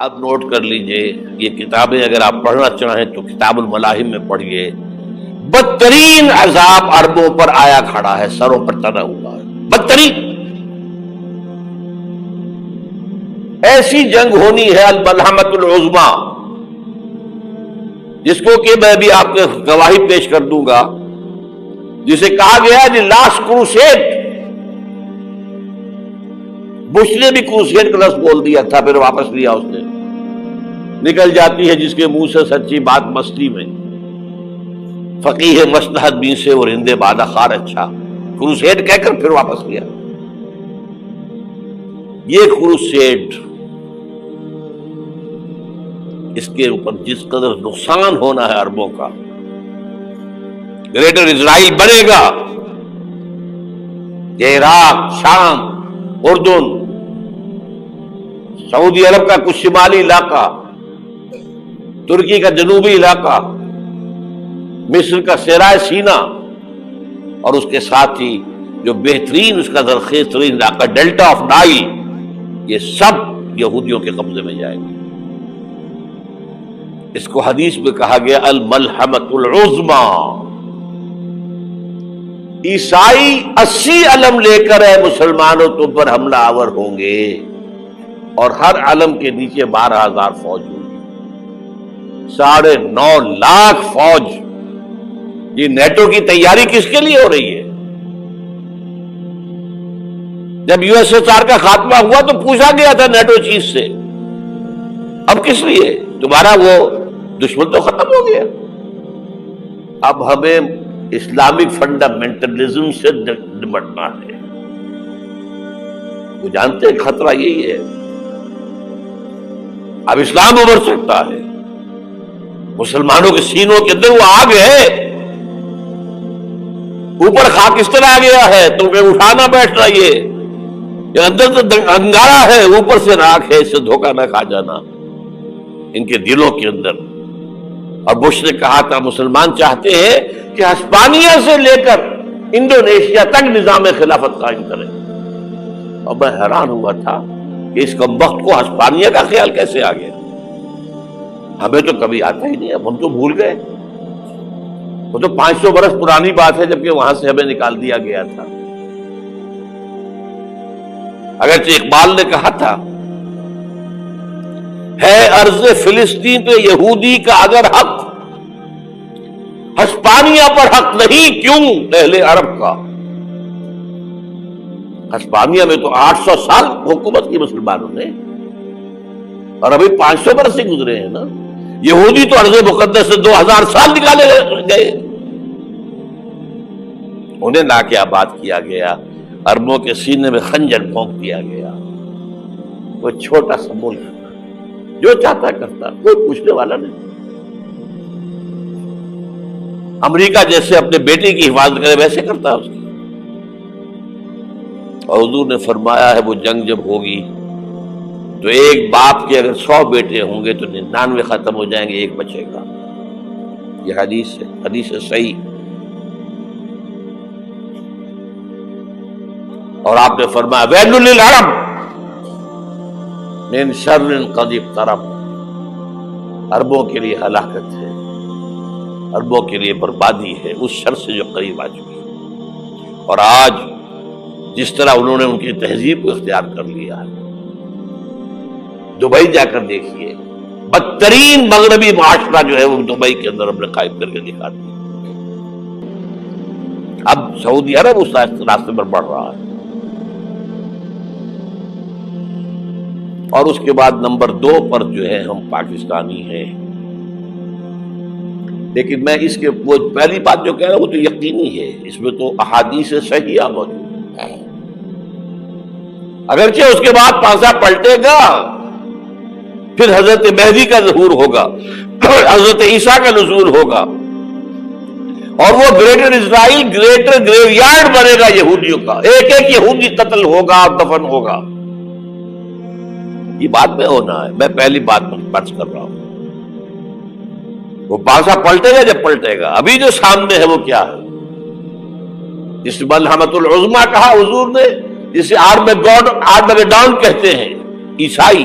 اب نوٹ کر لیجئے، یہ کتابیں اگر آپ پڑھنا چاہیں تو کتاب الملاحم میں پڑھیے۔ بدترین عذاب عربوں پر آیا کھڑا ہے، سروں پر تنا ہوا ہے، بدترین ایسی جنگ ہونی ہے الملحمۃ العظمیٰ، جس کو کہ میں بھی آپ کو گواہی پیش کر دوں گا، جسے کہا گیا ہے دی لاسٹ کروسیڈ۔ بش نے بھی کروسیڈ کا لفظ بول دیا تھا، پھر واپس لیا اس نے۔ نکل جاتی ہے جس کے منہ سے سچی بات مستی میں، فقیہ مصلحت بین سے اور ہندے بادہ خار اچھا، کروسیڈ کہہ کر پھر واپس لیا۔ یہ کروسیڈ، اس کے اوپر جس قدر نقصان ہونا ہے عربوں کا، گریٹر اسرائیل بنے گا، یہ عراق، شام، اردن، سعودی عرب کا کچھ شمالی علاقہ، ترکی کا جنوبی علاقہ، مصر کا صحرائے سینا، اور اس کے ساتھ ہی جو بہترین اس کا زرخیز ترین علاقہ ڈیلٹا آف نائل، یہ سب یہودیوں کے قبضے میں جائے گا۔ اس کو حدیث میں کہا گیا الملحمۃ العظمیٰ۔ عیسائی 80 علم لے کر ہے مسلمانوں تم پر حملہ آور ہوں گے، اور ہر علم کے نیچے 12,000 فوج ہوگی، 9.5 لاکھ فوج۔ یہ نیٹو کی تیاری کس کے لیے ہو رہی ہے؟ جب یو ایس ایس آر کا خاتمہ ہوا تو پوچھا گیا تھا نیٹو چیف سے، اب کس لیے؟ تمہارا وہ دشمن تو ختم ہو گیا، اب ہمیں اسلامک فنڈامنٹلزم سے نمٹنا ہے۔ وہ جانتے ہیں خطرہ یہی ہے، اب اسلام ابھر سکتا ہے، مسلمانوں کے سینوں کے اندر وہ آگ ہے، اوپر خاکستر آ گیا ہے، تمہیں اٹھانا بیٹھنا، یہ اندر تو انگارہ ہے، اوپر سے راکھ ہے، اس سے دھوکہ نہ کھا جانا ان کے دلوں کے اندر۔ اور بش نے کہا تھا مسلمان چاہتے ہیں کہ ہسپانیہ سے لے کر انڈونیشیا تک نظام خلافت قائم کریں، اور میں حیران ہوا تھا کہ اس کمبخت کو ہسپانیہ کا خیال کیسے آ گیا؟ ہمیں تو کبھی آتا ہی نہیں، اب ہم تو بھول گئے، وہ تو 500 برس پرانی بات ہے، جبکہ وہاں سے ہمیں نکال دیا گیا تھا۔ اگرچہ اقبال نے کہا تھا ہے ارض فلسطین پہ یہودی کا اگر حق، ہسپانیہ پر حق نہیں کیوں اہل عرب کا؟ ہسپانیہ میں تو 800 سال حکومت کی مسلمانوں نے، اور ابھی 500 برس سے گزرے ہیں نا۔ یہودی تو ارض مقدس سے 2000 سال نکالے گئے، انہیں نہ کیا بات کیا گیا، عربوں کے سینے میں خنجر بھونک دیا گیا۔ وہ چھوٹا سا ملک جو چاہتا کرتا، کوئی پوچھنے والا نہیں۔ امریکہ جیسے اپنے بیٹے کی حفاظت کرے ویسے کرتا اس کی۔ اور حضور نے فرمایا ہے وہ جنگ جب ہوگی تو ایک باپ کے اگر 100 بیٹے ہوں گے تو 99 ختم ہو جائیں گے، ایک بچے گا۔ یہ حدیث ہے، حدیث ہے صحیح۔ اور آپ نے فرمایا ویل للعرب من شر قد اقترب، عربوں کے لیے ہلاکت ہے، عربوں کے لیے بربادی ہے اس شر سے جو قریب آ چکی۔ اور آج جس طرح انہوں نے ان کی تہذیب کو اختیار کر لیا ہے، دبئی جا کر دیکھیے، بدترین مغربی معاشرہ جو ہے وہ دبئی کے اندر ہم نے قائم کر کے دکھا دیا۔ اب سعودی عرب اس راستے پر بڑھ رہا ہے۔ اور اس کے بعد نمبر 2 پر جو ہے ہم پاکستانی ہیں، لیکن میں اس کے وہ پہلی بات جو کہہ رہا ہوں وہ تو یقینی ہے، اس میں تو احادیث صحیحہ موجود ہے۔ اگرچہ اس کے بعد پانسا پلٹے گا، پھر حضرت مہدی کا ظہور ہوگا، حضرت عیسیٰ کا نزول ہوگا، اور وہ گریٹر اسرائیل گریٹر گریو یارڈ بنے گا یہودیوں کا، ایک ایک یہودی قتل ہوگا اور دفن ہوگا۔ یہ بات میں ہونا ہے، میں پہلی بات پر کر رہا ہوں۔ وہ پانسا پلٹے گا جب پلٹے گا، ابھی جو سامنے ہے وہ کیا ہے؟ جس ملحمۃ العظمیٰ کہا حضور نے، جسے آرمیگیڈون کہتے ہیں عیسائی،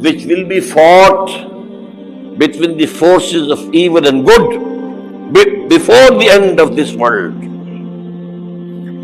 which will be fought between the forces of evil and good before the end of this world.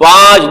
5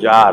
4,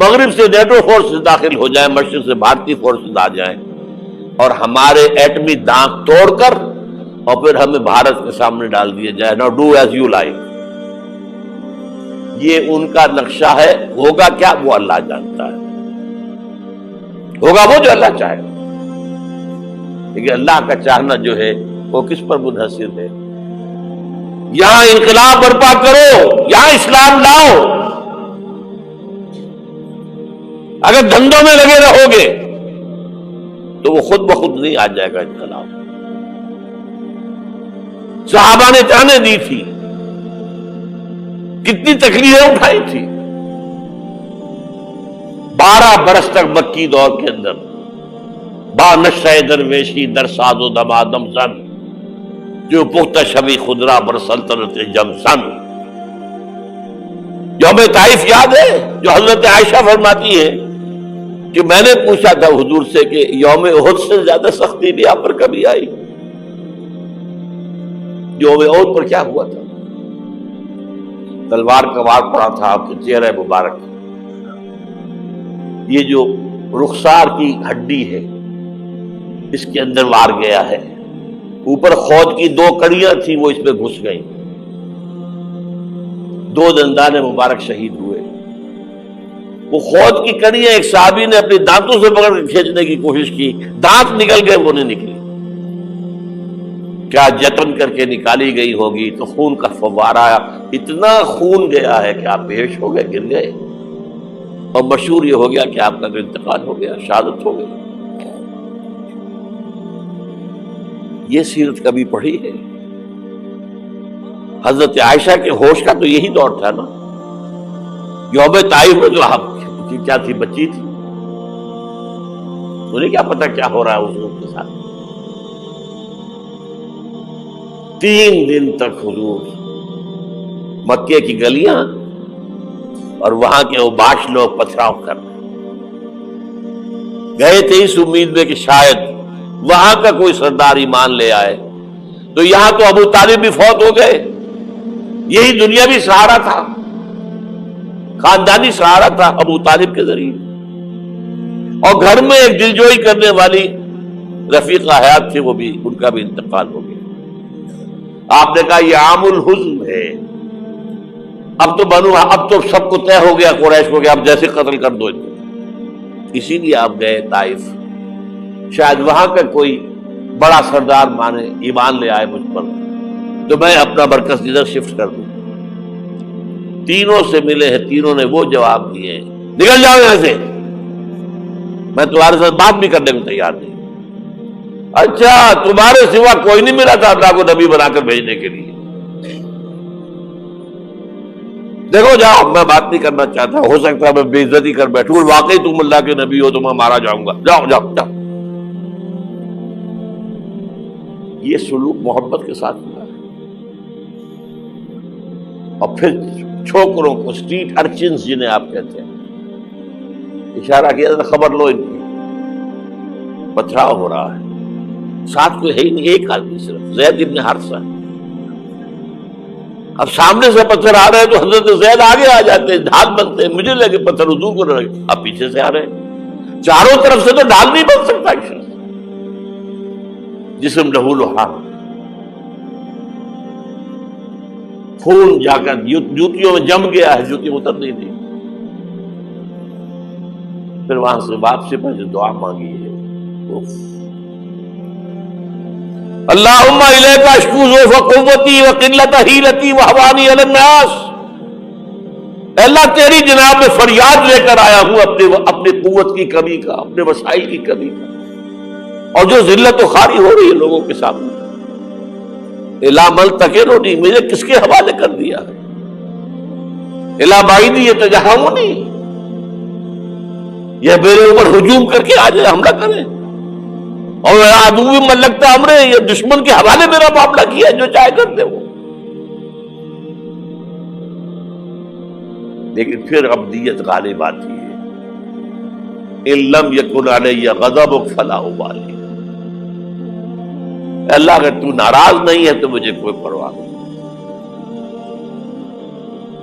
مغرب سے نیٹو فورسز داخل ہو جائیں، مشرق سے بھارتی فورسز آ جائیں اور ہمارے ایٹمی دانت توڑ کر اور پھر ہمیں بھارت کے سامنے ڈال دیا جائے، نو ڈو ایز یو لائک. یہ ان کا نقشہ ہے. ہوگا کیا وہ اللہ جانتا ہے، ہوگا وہ جو اللہ چاہے. لیکن اللہ کا چاہنا جو ہے وہ کس پر منحصر ہے؟ یہاں انقلاب برپا کرو، یہاں اسلام لاؤ. اگر دھندوں میں لگے رہو گے تو وہ خود بخود نہیں آ جائے گا انقلاب. صحابہ نے جانیں دی تھی، کتنی تکلیفیں اٹھائی تھی. 12 برس تک مکی دور کے اندر با نشہ درویشی در ساز و دمادم زن، جو پختہ شبی خدرا بر سلطنت جم سن. یوم طائف یاد ہے جو حضرت عائشہ فرماتی ہے کہ میں نے پوچھا تھا حضور سے کہ یوم احد سے زیادہ سختی بھی آپ پر کبھی آئی؟ یوم احد پر کیا ہوا تھا؟ تلوار کا وار پڑا تھا آپ کے چہرہ مبارک. یہ جو رخسار کی ہڈی ہے اس کے اندر وار گیا ہے. اوپر خود کی 2 کڑیاں تھیں، وہ اس میں گھس گئیں. 2 دندان مبارک شہید ہوئے. وہ خود کی کڑیاں ایک صحابی نے اپنے دانتوں سے پکڑ کے کھینچنے کی کوشش کی، دانت نکل گئے، وہ نہیں نکلی. کیا جتن کر کے نکالی گئی ہوگی تو خون کا فوارہ، اتنا خون گیا ہے کہ آپ بے ہوش ہو گئے، گر گئے. اور مشہور یہ ہو گیا کہ آپ کا انتقال ہو گیا، شہادت ہو گئی. یہ سیرت کبھی پڑھی ہے؟ حضرت عائشہ کے ہوش کا تو یہی دور تھا نا. یوم طائف میں جو آپ کیا تھی، بچی تھی، انہیں کیا پتا کیا ہو رہا ہے اس لوگ کے ساتھ. 3 دن تک حضور مکے کی گلیاں اور وہاں کے اوباش لوگ پتھراؤ کر گئے تھے اس امید میں کہ شاید وہاں کا کوئی سردار ایمان لے آئے. تو یہاں تو ابو طالب بھی فوت ہو گئے. یہی دنیا بھی سہارا تھا، خاندانی سہارا تھا ابو طالب کے ذریعے. اور گھر میں ایک دلجوئی کرنے والی رفیقہ حیات تھی، وہ بھی، ان کا بھی انتقال ہو گیا. آپ نے کہا یہ عام الحزن ہے. اب تو سب کو طے ہو گیا قریش کو کہ آپ جیسے قتل کر دو. اسی لیے آپ گئے طائف، شاید وہاں کا کوئی بڑا سردار مانے، ایمان لے آئے مجھ پر، تو میں اپنا مرکز ادھر شفٹ کر دوں. تینوں سے ملے ہیں، تینوں نے وہ جواب دیے ہیں، نکل جاؤ یہاں سے، میں تمہارے ساتھ بات بھی کرنے کو تیار نہیں. اچھا، تمہارے سوا کوئی نہیں ملا تھا اللہ کو نبی بنا کر بھیجنے کے لیے؟ دیکھو جاؤ، میں بات نہیں کرنا چاہتا، ہو سکتا ہے میں بے عزتی کر بیٹھوں، واقعی تم اللہ کے نبی ہو تو میں مارا جاؤں گا. جاؤ جاؤ جاؤ. یہ سلوک محبت کے ساتھ ہوا ہے. اور پھر چھوکروں کو، اسٹریٹ ارچنز جنہیں آپ کہتے ہیں، اشارہ کیا تھا، خبر لو ان کی، پتھراؤ ہو رہا ہے. ساتھ کوئی ہے ہی نہیں، ایک آدمی صرف، زید ابن حارثہ. اب سامنے سے پتھر آ رہے ہیں تو حضرت زید آگے آ جاتے ہیں، ڈھال بنتے ہیں. مجھے لگے پتھر حضور کو لگے، اب پیچھے سے آ رہے ہیں. چاروں طرف سے تو ڈھال نہیں بن سکتا. جسم لہو لہاب، خون جا کر جوتیوں میں جم گیا ہے، جوتی اتر نہیں تھی. پھر وہاں سے واپسی پر جو دعا مانگی ہے، اللہم الیک اشکو ضعف قوتی وقلت حیلتی وہوانی علی الناس. اللہ تیری جناب میں فریاد لے کر آیا ہوں اپنی قوت کی کمی کا، اپنے وسائل کی کمی کا، اور جو ذلت و خواری ہو رہی ہے لوگوں کے سامنے. الا من تکلنی، مجھے کس کے حوالے کر دیا ہے؟ الا بعیدی یتجہمنی، یہ میرے اوپر ہجوم کر کے آ جائے، حملہ کرے. اور عدو من لگتا امرے، یہ دشمن کے حوالے میرا معاملہ کیا، جو چاہے کرتے وہ. لیکن پھر عبدیت غالب آتی ہے. ان لم یکن علی غضبک فلا ابالی. اللہ اگر تو ناراض نہیں ہے تو مجھے کوئی پرواہ نہیں.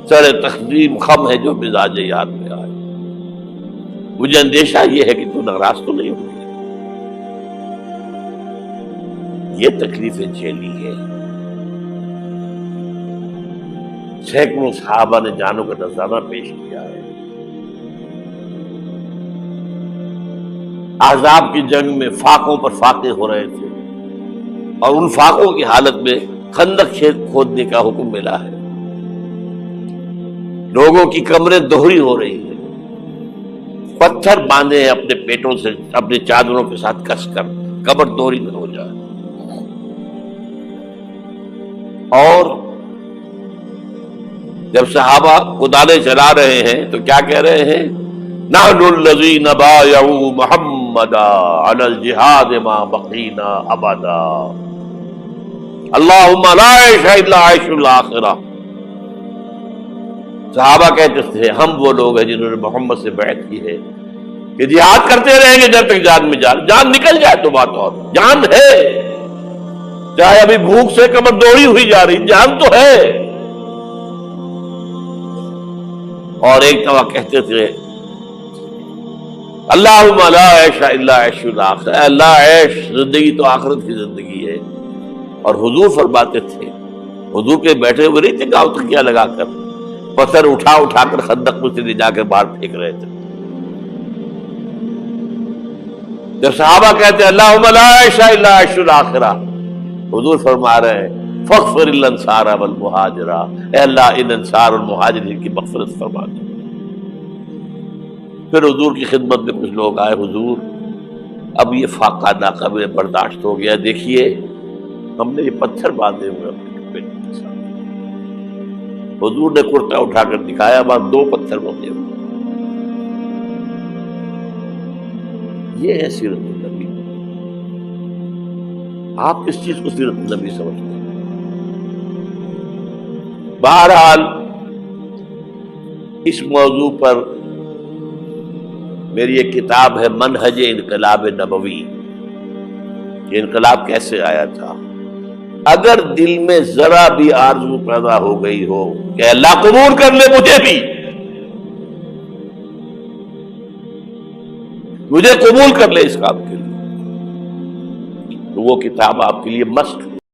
سر تقدیم خم ہے جو مزاج یاد میں آئے. مجھے اندیشہ یہ ہے کہ تو ناراض تو نہیں ہوگی. یہ تکلیفیں جھیلی ہے. سینکڑوں صحابہ نے جانوں کا نذرانہ پیش کیا ہے. احزاب کی جنگ میں فاقوں پر فاقے ہو رہے تھے اور ان فاقوں کی حالت میں خندق کھودنے کا حکم ملا ہے. لوگوں کی کمریں دوہری ہو رہی ہیں. پتھر باندھے ہیں اپنے پیٹوں سے اپنے چادروں کے ساتھ کس کر قبر دوہری نہ ہو جائے. اور جب صحابہ کدالیں چلا رہے ہیں تو کیا کہہ رہے ہیں؟ نحن الذین بایعوا محمدا علی الجہاد ما بقینا ابدا اللہم لا عیش الا عیش الاخرہ. صحابہ کہتے تھے ہم وہ لوگ ہیں جنہوں نے محمد سے بیعت کی ہے کہ جہاد کرتے رہیں گے جب تک جان میں جان نکل جائے تو بات اور. جان ہے، چاہے ابھی بھوک سے کمر دوڑی ہوئی جا رہی، جان تو ہے. اور ایک دفعہ کہتے تھے اللہم لا عیش الا عیش الاخرہ، اے اللہ عیش زندگی تو آخرت کی زندگی ہے. اور حضور فرماتے تھے، حضور کے بیٹھے ہوئے نہیں تھے گاؤں تکیہ لگا کر، پتھر اٹھا اٹھا کر خندق میں سے لے جا کر باہر پھینک رہے تھے. جب صحابہ کہتے ہیں اللہم لا عیش الا عیش الاخرہ، حضور فرما رہے ہیں فاغفر الانصار والمہاجرہ، اے اللہ ان انصار اور مہاجرین کی مغفرت فرما دو. پھر حضور کی خدمت میں کچھ لوگ آئے، حضور اب یہ فاقہ ناقابل برداشت ہو گیا، دیکھیے ہم نے یہ پتھر باندھے ہوئے اپنے پیٹ کے ساتھ. حضور نے کرتا اٹھا کر دکھایا، وہاں 2 پتھر بندھے ہوئے. یہ ہے سیرت النبی. آپ کس چیز کو سیرت النبی سمجھتے ہیں؟ بہرحال اس موضوع پر میری ایک کتاب ہے منہج انقلاب نبوی. یہ انقلاب کیسے آیا تھا؟ اگر دل میں ذرا بھی آرزو پیدا ہو گئی ہو کہ اللہ قبول کر لے مجھے قبول کر لے اس کام کے لیے، تو وہ کتاب آپ کے لیے مسٹ